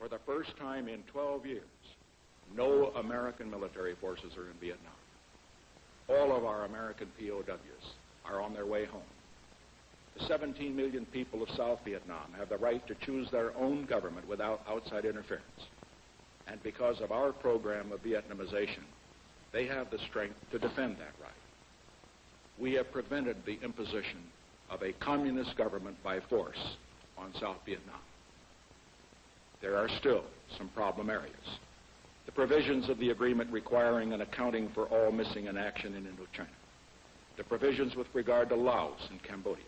For the first time in 12 years, no American military forces are in Vietnam. All of our American POWs are on their way home. The 17 million people of South Vietnam have the right to choose their own government without outside interference. And because of our program of Vietnamization, they have the strength to defend that right. We have prevented the imposition of a communist government by force on South Vietnam. There are still some problem areas. The provisions of the agreement requiring an accounting for all missing in action in Indochina. The provisions with regard to Laos and Cambodia.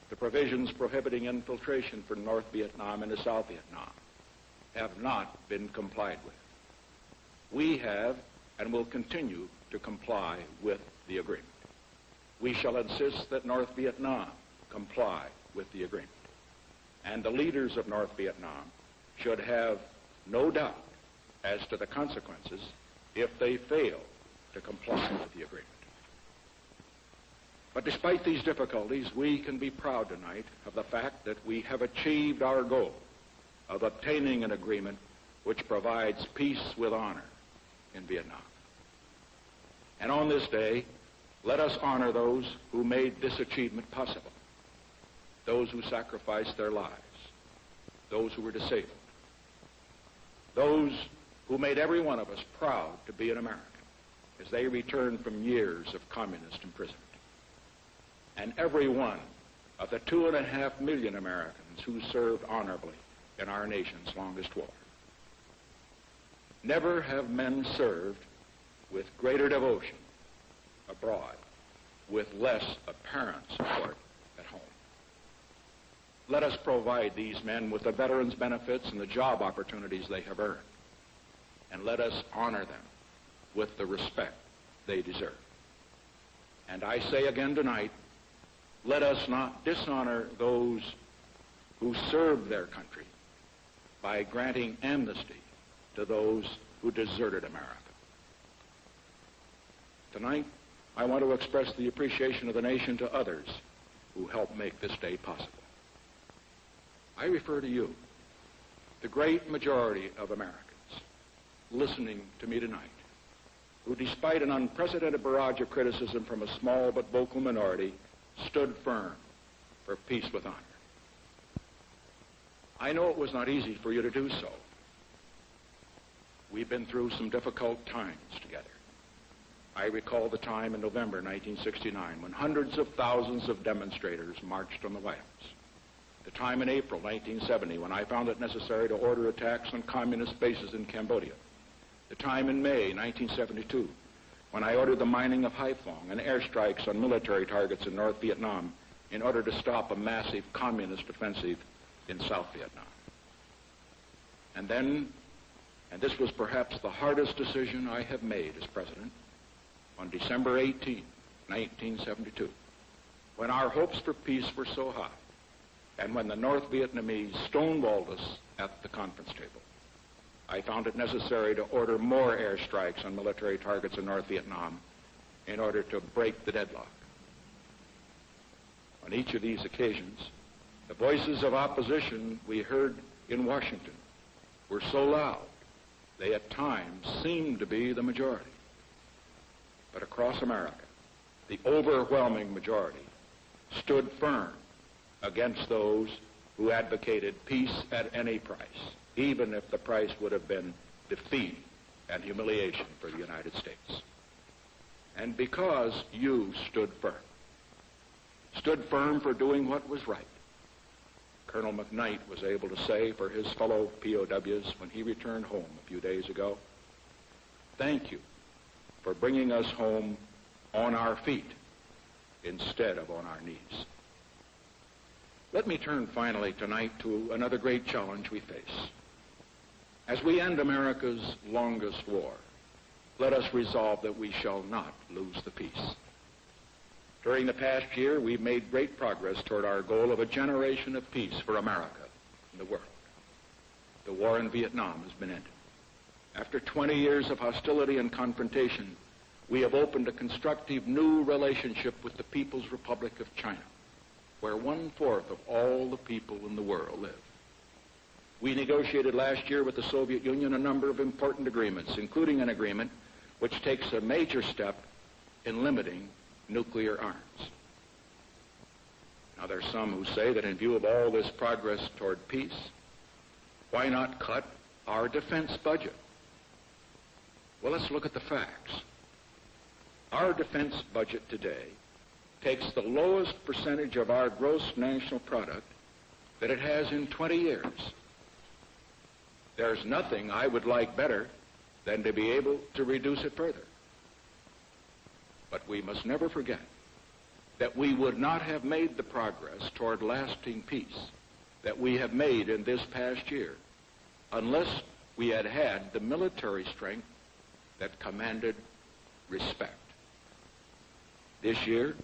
The provisions prohibiting infiltration from North Vietnam into South Vietnam have not been complied with. We have and will continue to comply with the agreement. We shall insist that North Vietnam comply with the agreement. And the leaders of North Vietnam should have no doubt as to the consequences if they fail to comply with the agreement. But despite these difficulties, we can be proud tonight of the fact that we have achieved our goal of obtaining an agreement which provides peace with honor in Vietnam. And on this day, let us honor those who made this achievement possible, those who sacrificed their lives, those who were disabled, those who made every one of us proud to be an American as they returned from years of communist imprisonment, and every one of the 2.5 million Americans who served honorably in our nation's longest war. Never have men served with greater devotion abroad, with less apparent support at home. Let us provide these men with the veterans' benefits and the job opportunities they have earned, and let us honor them with the respect they deserve. And I say again tonight, let us not dishonor those who served their country by granting amnesty to those who deserted America. Tonight, I want to express the appreciation of the nation to others who helped make this day possible. I refer to you, the great majority of Americans listening to me tonight, who despite an unprecedented barrage of criticism from a small but vocal minority, stood firm for peace with honor. I know it was not easy for you to do so. We've been through some difficult times together. I recall the time in November 1969 when hundreds of thousands of demonstrators marched on the White House. The time in April 1970 when I found it necessary to order attacks on communist bases in Cambodia. The time in May 1972 when I ordered the mining of Haiphong and airstrikes on military targets in North Vietnam in order to stop a massive communist offensive in South Vietnam. And then, and this was perhaps the hardest decision I have made as president, on December 18, 1972, when our hopes for peace were so high, and when the North Vietnamese stonewalled us at the conference table, I found it necessary to order more airstrikes on military targets in North Vietnam in order to break the deadlock. On each of these occasions, the voices of opposition we heard in Washington were so loud, they at times seemed to be the majority. But across America, the overwhelming majority stood firm against those who advocated peace at any price, even if the price would have been defeat and humiliation for the United States. And because you stood firm for doing what was right, Colonel McKnight was able to say for his fellow POWs when he returned home a few days ago, "Thank you for bringing us home on our feet instead of on our knees." Let me turn finally tonight to another great challenge we face. As we end America's longest war, let us resolve that we shall not lose the peace. During the past year, we've made great progress toward our goal of a generation of peace for America and the world. The war in Vietnam has been ended. After 20 years of hostility and confrontation, we have opened a constructive new relationship with the People's Republic of China, where 1/4 of all the people in the world live. We negotiated last year with the Soviet Union a number of important agreements, including an agreement which takes a major step in limiting nuclear arms. Now, there are some who say that in view of all this progress toward peace, why not cut our defense budget? Well, let's look at the facts. Our defense budget today takes the lowest percentage of our gross national product that it has in 20 years. There's nothing I would like better than to be able to reduce it further. But we must never forget that we would not have made the progress toward lasting peace that we have made in this past year unless we had had the military strength that commanded respect. This year,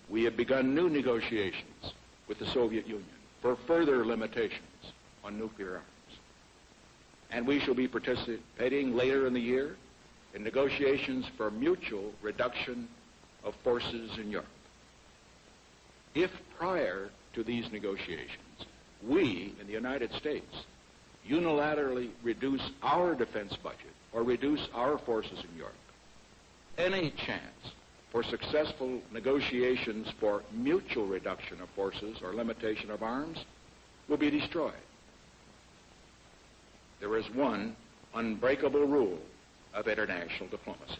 we have begun new negotiations with the Soviet Union for further limitations on nuclear arms. And we shall be participating later in the year in negotiations for mutual reduction of forces in Europe. If prior to these negotiations, we in the United States unilaterally reduce our defense budget or reduce our forces in Europe, any chance for successful negotiations for mutual reduction of forces or limitation of arms will be destroyed. There is one unbreakable rule of international diplomacy.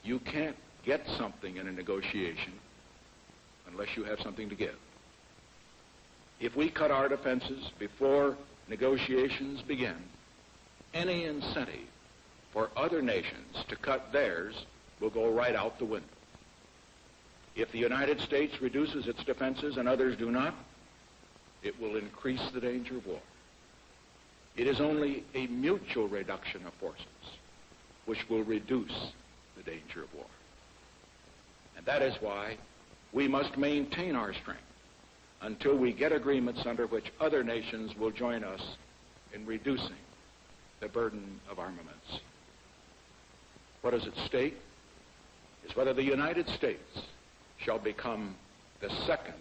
You can't get something in a negotiation unless you have something to give. If we cut our defenses before negotiations begin, any incentive for other nations to cut theirs will go right out the window. If the United States reduces its defenses and others do not, it will increase the danger of war. It is only a mutual reduction of forces which will reduce the danger of war. And that is why we must maintain our strength until we get agreements under which other nations will join us in reducing the burden of armaments. What is at stake is whether the United States shall become the second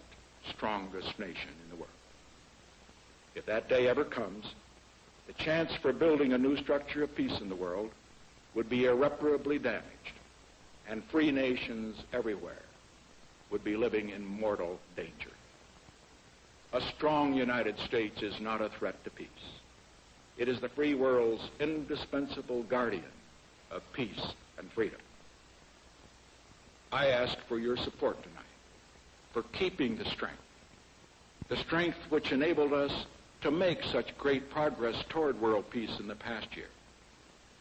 strongest nation in the world. If that day ever comes, the chance for building a new structure of peace in the world would be irreparably damaged, and free nations everywhere would be living in mortal danger. A strong United States is not a threat to peace. It is the free world's indispensable guardian of peace and freedom. I ask for your support tonight for keeping the strength which enabled us to make such great progress toward world peace in the past year,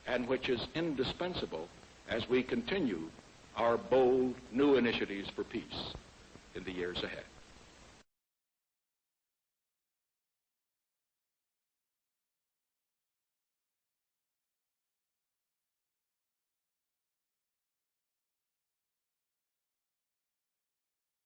and which is indispensable as we continue our bold new initiatives for peace in the years ahead.